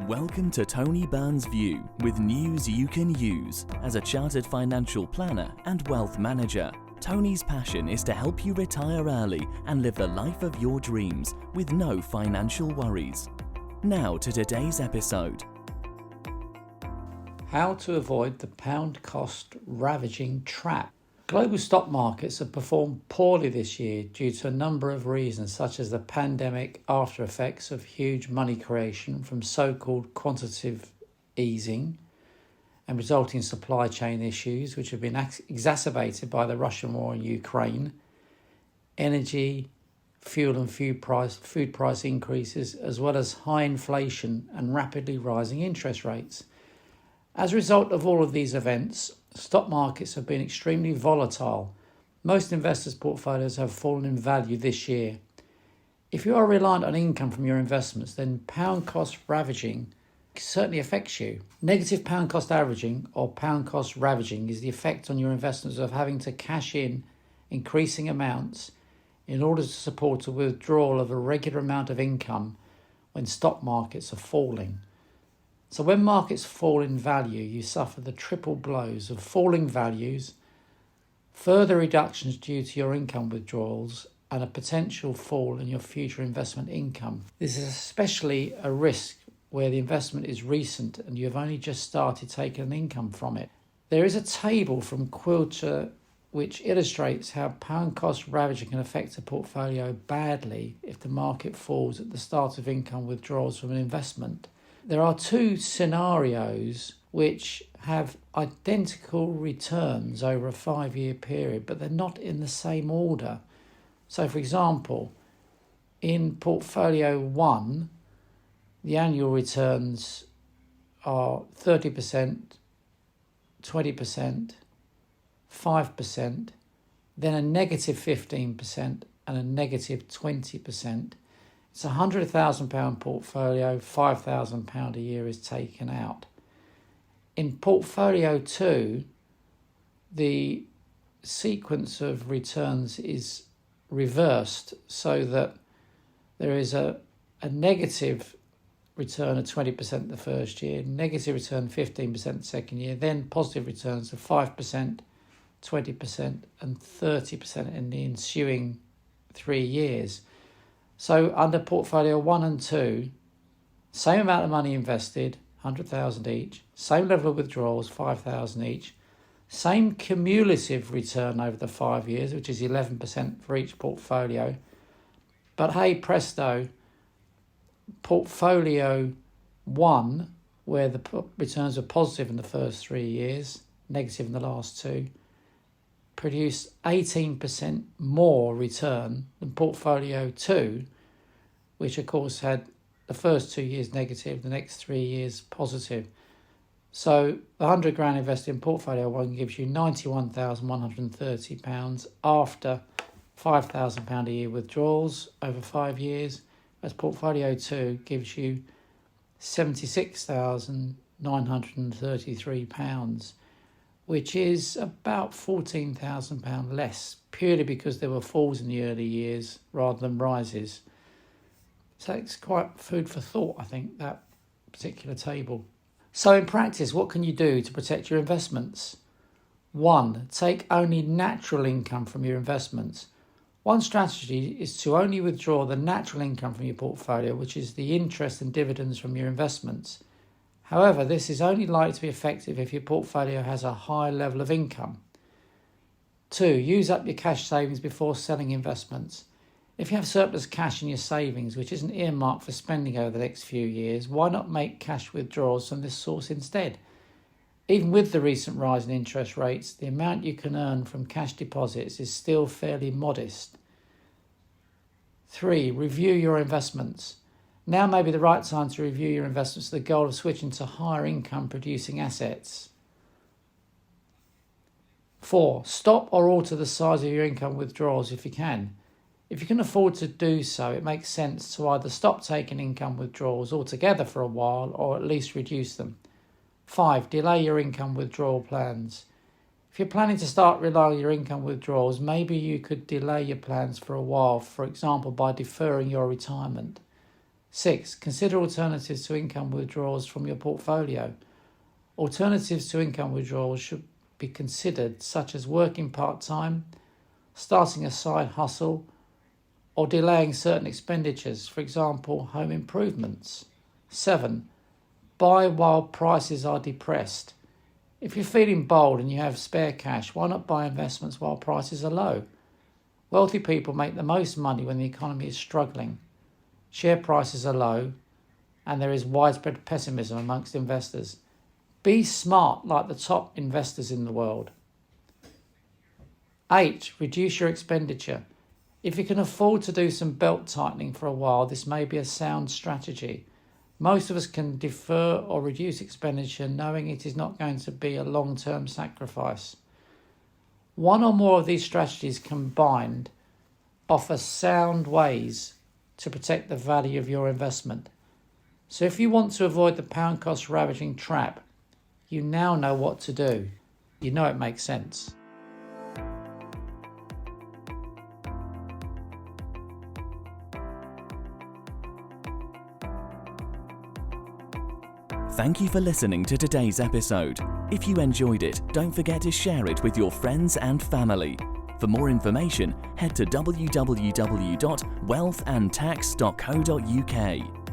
Welcome to Tony Byrne's View, with news you can use. As a chartered financial planner and wealth manager, Tony's passion is to help you retire early and live the life of your dreams with no financial worries. Now to today's episode. How to avoid the pound cost ravaging trap. Global stock markets have performed poorly this year due to a number of reasons, such as the pandemic after effects of huge money creation from so-called quantitative easing and resulting supply chain issues, which have been exacerbated by the Russian war in Ukraine, energy, fuel and food price increases, as well as high inflation and rapidly rising interest rates. As a result of all of these events, stock markets have been extremely volatile. Most investors' portfolios have fallen in value this year. If you are reliant on income from your investments, then pound cost ravaging certainly affects you. Negative pound cost averaging or pound cost ravaging is the effect on your investments of having to cash in increasing amounts in order to support a withdrawal of a regular amount of income when stock markets are falling. So when markets fall in value, you suffer the triple blows of falling values, further reductions due to your income withdrawals, and a potential fall in your future investment income. This is especially a risk where the investment is recent and you have only just started taking an income from it. There is a table from Quilter which illustrates how pound cost ravaging can affect a portfolio badly if the market falls at the start of income withdrawals from an investment. There are two scenarios which have identical returns over a 5-year period, but they're not in the same order. So, for example, in portfolio 1, the annual returns are 30%, 20%, 5%, then a negative 15% and a negative 20%. It's a £100,000 portfolio, £5,000 a year is taken out. In portfolio 2, the sequence of returns is reversed so that there is a negative return of 20% the first year, negative return 15% the second year, then positive returns of 5%, 20% and 30% in the ensuing 3 years. So under portfolio 1 and 2, same amount of money invested, 100,000 each, same level of withdrawals, 5,000 each, same cumulative return over the 5 years, which is 11% for each portfolio. But hey presto, portfolio 1, where the returns are positive in the first 3 years, negative in the last 2, produced 18% more return than portfolio 2, which of course had the first 2 years negative, the next 3 years positive. So the 100 grand invested in portfolio 1 gives you £91,130 after £5,000 a year withdrawals over 5 years, as portfolio 2 gives you £76,933, which is about £14,000 less, purely because there were falls in the early years rather than rises. So it's quite food for thought, I think, that particular table. So in practice, what can you do to protect your investments? 1. Take only natural income from your investments. One strategy is to only withdraw the natural income from your portfolio, which is the interest and dividends from your investments. However, this is only likely to be effective if your portfolio has a high level of income. 2. Use up your cash savings before selling investments. If you have surplus cash in your savings, which isn't earmarked for spending over the next few years, why not make cash withdrawals from this source instead? Even with the recent rise in interest rates, the amount you can earn from cash deposits is still fairly modest. 3. Review your investments. Now may be the right time to review your investments with the goal of switching to higher income producing assets. 4. Stop or alter the size of your income withdrawals if you can. If you can afford to do so, it makes sense to either stop taking income withdrawals altogether for a while or at least reduce them. 5. Delay your income withdrawal plans. If you're planning to start relying on your income withdrawals, maybe you could delay your plans for a while, for example, by deferring your retirement. 6. Consider alternatives to income withdrawals from your portfolio. Alternatives to income withdrawals should be considered, such as working part-time, starting a side hustle, or delaying certain expenditures, for example, home improvements. 7. Buy while prices are depressed. If you're feeling bold and you have spare cash, why not buy investments while prices are low? Wealthy people make the most money when the economy is struggling. Share prices are low, and there is widespread pessimism amongst investors. Be smart like the top investors in the world. 8. Reduce your expenditure. If you can afford to do some belt tightening for a while, this may be a sound strategy. Most of us can defer or reduce expenditure knowing it is not going to be a long-term sacrifice. One or more of these strategies combined offer sound ways to protect the value of your investment. So if you want to avoid the pound cost ravaging trap, you now know what to do. You know it makes sense. Thank you for listening to today's episode. If you enjoyed it, don't forget to share it with your friends and family. For more information, head to www.wealthandtax.co.uk.